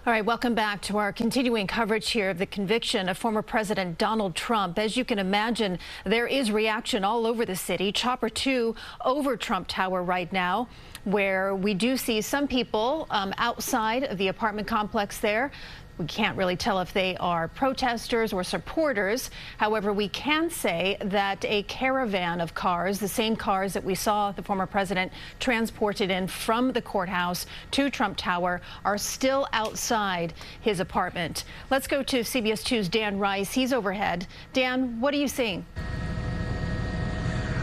All right, welcome back to our continuing coverage here of the conviction of former President Donald Trump. As you can imagine, there is reaction all over the city. Chopper 2 over Trump Tower right now, where we do see some people outside of the apartment complex there. We can't really tell if they are protesters or supporters. However, we can say that a caravan of cars, the same cars that we saw the former president transported in from the courthouse to Trump Tower, are still outside his apartment. Let's go to CBS 2's Dan Rice. He's overhead. Dan, what are you seeing?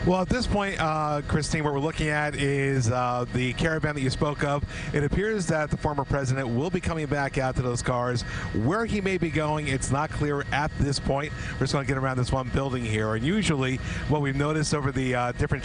Well, at this point, Christine, what we're looking at is the caravan that you spoke of. It appears that the former president will be coming back out to those cars. Where he may be going, it's not clear at this point. We're just going to get around this one building here. And usually what we've noticed over the different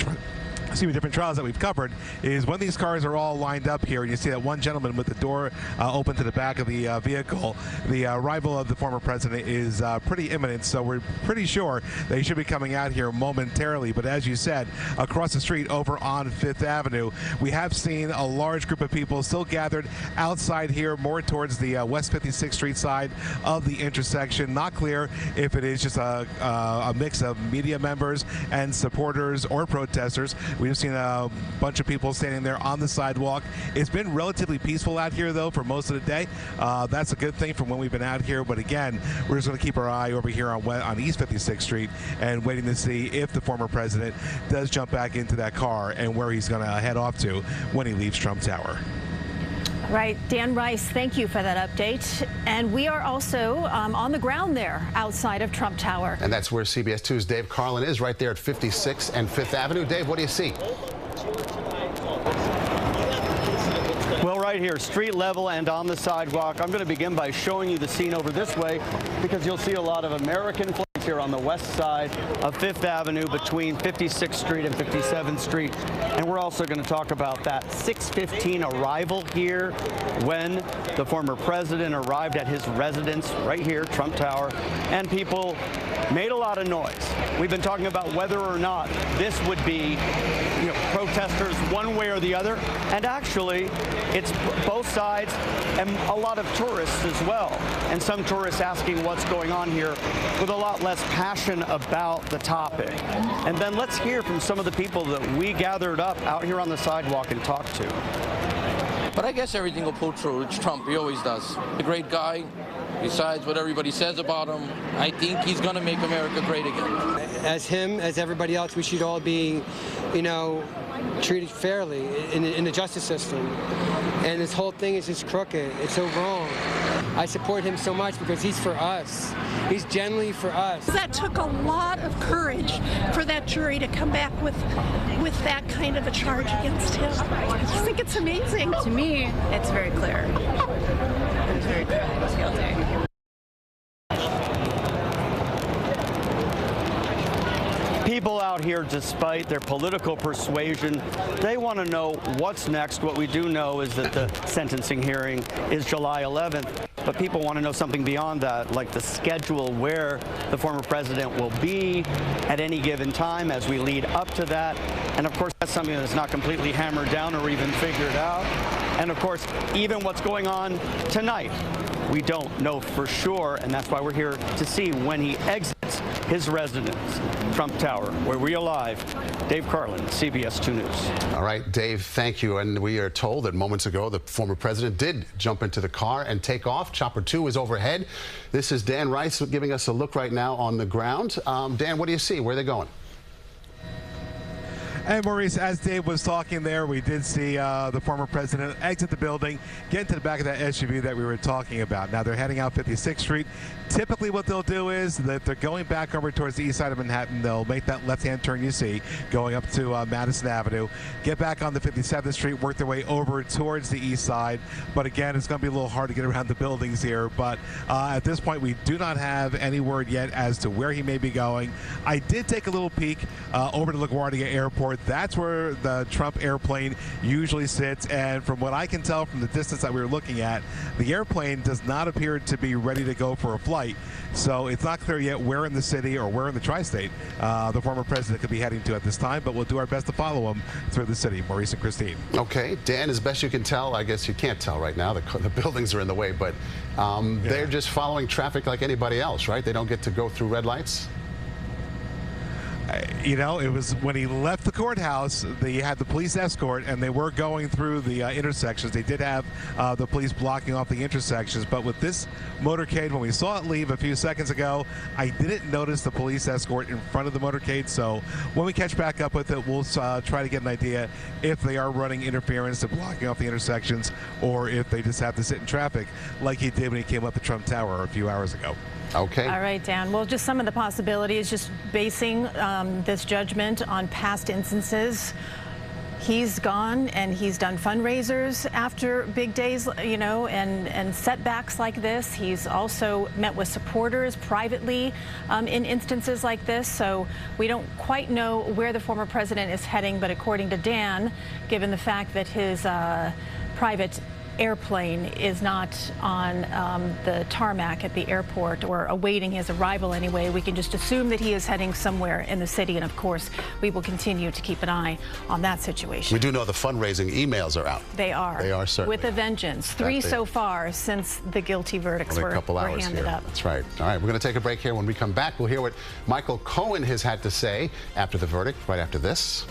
trials that we've covered is when these cars are all lined up here, and you see that one gentleman with the door open to the back of the vehicle, the arrival of the former president is pretty imminent, so we're pretty sure they should be coming out here momentarily. But as you said, across the street over on 5th Avenue, we have seen a large group of people still gathered outside here, more towards the West 56th Street side of the intersection. Not clear if it is just a mix of media members and supporters or protesters. We've seen a bunch of people standing there on the sidewalk. It's been relatively peaceful out here, though, for most of the day. That's a good thing from when we've been out here. But again, we're just going to keep our eye over here on East 56th Street and waiting to see if the former president does jump back into that car and where he's going to head off to when he leaves Trump Tower. Right, Dan Rice, thank you for that update. And we are also on the ground there outside of Trump Tower. And that's where CBS 2's Dave Carlin is, right there at 56th and 5th Avenue. Dave, what do you see? Well, right here, street level and on the sidewalk. I'm going to begin by showing you the scene over this way because you'll see a lot of American flags here on the west side of 5th Avenue between 56th Street and 57th Street. And we're also going to talk about that 6:15 arrival here when the former president arrived at his residence right here, Trump Tower, and people made a lot of noise. We've been talking about whether or not this would be, protesters one way or the other. And actually, it's both sides and a lot of tourists as well. And some tourists asking what's going on here with a lot less passion about the topic. And then let's hear from some of the people that we gathered up out here on the sidewalk and talked to. But I guess everything will pull through. It's Trump. He always does. A great guy. Besides what everybody says about him, I think he's going to make America great again. As him, as everybody else, we should all be, treated fairly in the justice system. And this whole thing is just crooked. It's so wrong. I support him so much because he's for us. He's genuinely for us. That took a lot of courage for that jury to come back with that kind of a charge against him. I just think it's amazing. To me, it's very clear. It's very clear that he's guilty. People out here, despite their political persuasion, they want to know what's next. What we do know is that the sentencing hearing is July 11th. But people want to know something beyond that, like the schedule where the former president will be at any given time as we lead up to that. And of course, that's something that's not completely hammered down or even figured out. And of course, even what's going on tonight, we don't know for sure. And that's why we're here to see when he exits his residence, Trump Tower, where we are live. Dave Carlin, CBS 2 News. All right, Dave, thank you. And we are told that moments ago, the former president did jump into the car and take off. Chopper 2 is overhead. This is Dan Rice giving us a look right now on the ground. Dan, what do you see? Where are they going? And Maurice, as Dave was talking there, we did see the former president exit the building, get into the back of that SUV that we were talking about. Now they're heading out 56th Street. Typically what they'll do is that they're going back over towards the east side of Manhattan. They'll make that left-hand turn you see, going up to Madison Avenue, get back on the 57th Street, work their way over towards the east side. But again, it's going to be a little hard to get around the buildings here. But at this point, we do not have any word yet as to where he may be going. I did take a little peek over to LaGuardia Airport. That's where the Trump airplane usually sits, and from what I can tell from the distance that we were looking at, the airplane does not appear to be ready to go for a flight. So it's not clear yet where in the city or where in the tri-state the former president could be heading to at this time, but we'll do our best to follow him through the city. Maurice and Christine. Okay, Dan, as best you can tell, I guess you can't tell right now. The buildings are in the way, but they're just following traffic like anybody else, right? They don't get to go through red lights? You know, it was when he left the courthouse, they had the police escort, and they were going through the intersections. They did have the police blocking off the intersections, but with this motorcade, when we saw it leave a few seconds ago, I didn't notice the police escort in front of the motorcade. So when we catch back up with it, we'll try to get an idea if they are running interference and blocking off the intersections, or if they just have to sit in traffic like he did when he came up the Trump Tower a few hours ago. Okay. All right, Dan. Well, just some of the possibilities, just basing this judgment on past instances. He's gone and he's done fundraisers after big days, you know, and setbacks like this. He's also met with supporters privately in instances like this. So we don't quite know where the former president is heading, but according to Dan, given the fact that his private airplane is not on the tarmac at the airport, or awaiting his arrival anyway, we can just assume that he is heading somewhere in the city. And of course, we will continue to keep an eye on that situation. We do know the fundraising emails are out. They are. They are, certainly. With a vengeance. 3 so far since the guilty verdicts were handed up. That's right. All right, we're going to take a break here. When we come back, we'll hear what Michael Cohen has had to say after the verdict, right after this.